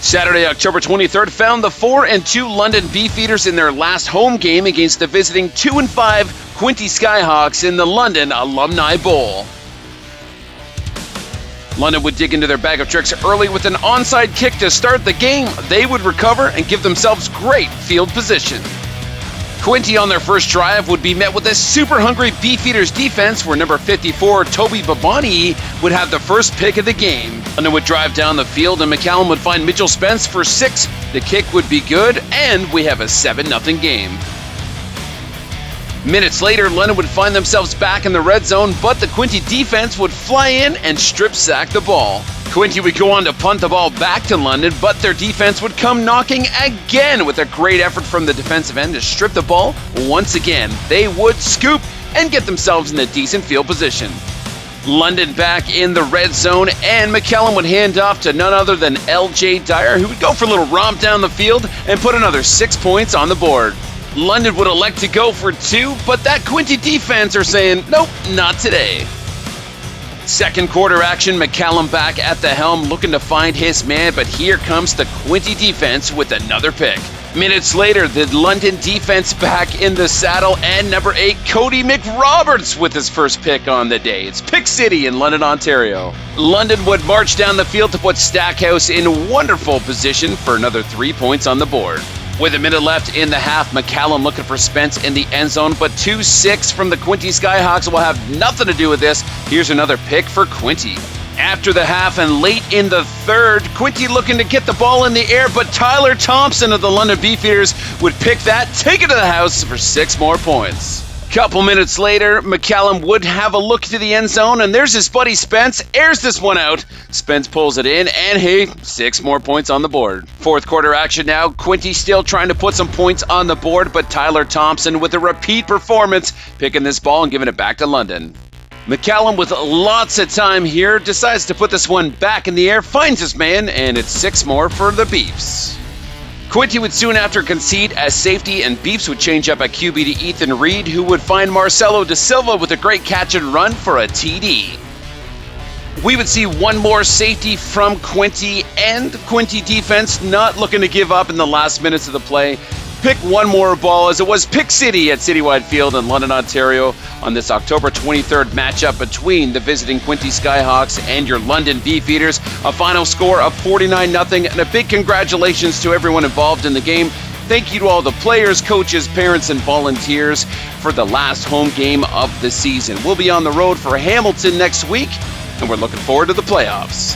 Saturday, October 23rd, found the 4-2 London Beefeaters in their last home game against the visiting 2-5 Quinte Skyhawks in the London Alumni Bowl. London would dig into their bag of tricks early with an onside kick to start the game. They would recover and give themselves great field position. Quinte on their first drive would be met with a super hungry Beefeaters defense where number 54, Toby Babani, would have the first pick of the game. London would drive down the field and McCallum would find Mitchell Spence for 6. The kick would be good and we have a 7-0 game. Minutes later, London would find themselves back in the red zone, but the Quinte defense would fly in and strip sack the ball. Quinte would go on to punt the ball back to London, but their defense would come knocking again with a great effort from the defensive end to strip the ball once again. They would scoop and get themselves in a decent field position. London back in the red zone, and McCallum would hand off to none other than L.J. Dyer, who would go for a little romp down the field and put another 6 points on the board. London would elect to go for 2, but that Quinte defense are saying, nope, not today. Second quarter action, McCallum back at the helm looking to find his man, but here comes the Quinte defense with another pick. Minutes later, the London defense back in the saddle, and number 8, Cody McRoberts with his first pick on the day. It's Pick City in London, Ontario. London would march down the field to put Stackhouse in wonderful position for another 3 points on the board. With a minute left in the half, McCallum looking for Spence in the end zone, but 2-6 from the Quinte Skyhawks will have nothing to do with this. Here's another pick for Quinte. After the half and late in the third, Quinte looking to get the ball in the air, but Tyler Thompson of the London Beefeaters would pick that, take it to the house for 6 more points. Couple minutes later, McCallum would have a look to the end zone, and there's his buddy Spence, airs this one out. Spence pulls it in, and hey, 6 more points on the board. Fourth quarter action now, Quinte still trying to put some points on the board, but Tyler Thompson with a repeat performance, picking this ball and giving it back to London. McCallum with lots of time here, decides to put this one back in the air, finds his man, and it's 6 more for the BEEFS. Quinte would soon after concede as safety, and BEEFS would change up at QB to Ethan Reed, who would find Marcelo Da Silva with a great catch and run for a TD. We would see one more safety from Quinte, and Quinte defense not looking to give up in the last minutes of the play. Pick one more ball as it was Pick City at Citywide Field in London, Ontario on this October 23rd matchup between the visiting Quinte Skyhawks and your London Beefeaters. A final score of 49-0, and a big congratulations to everyone involved in the game. Thank you to all the players, coaches, parents, and volunteers for the last home game of the season. We'll be on the road for Hamilton next week, and we're looking forward to the playoffs.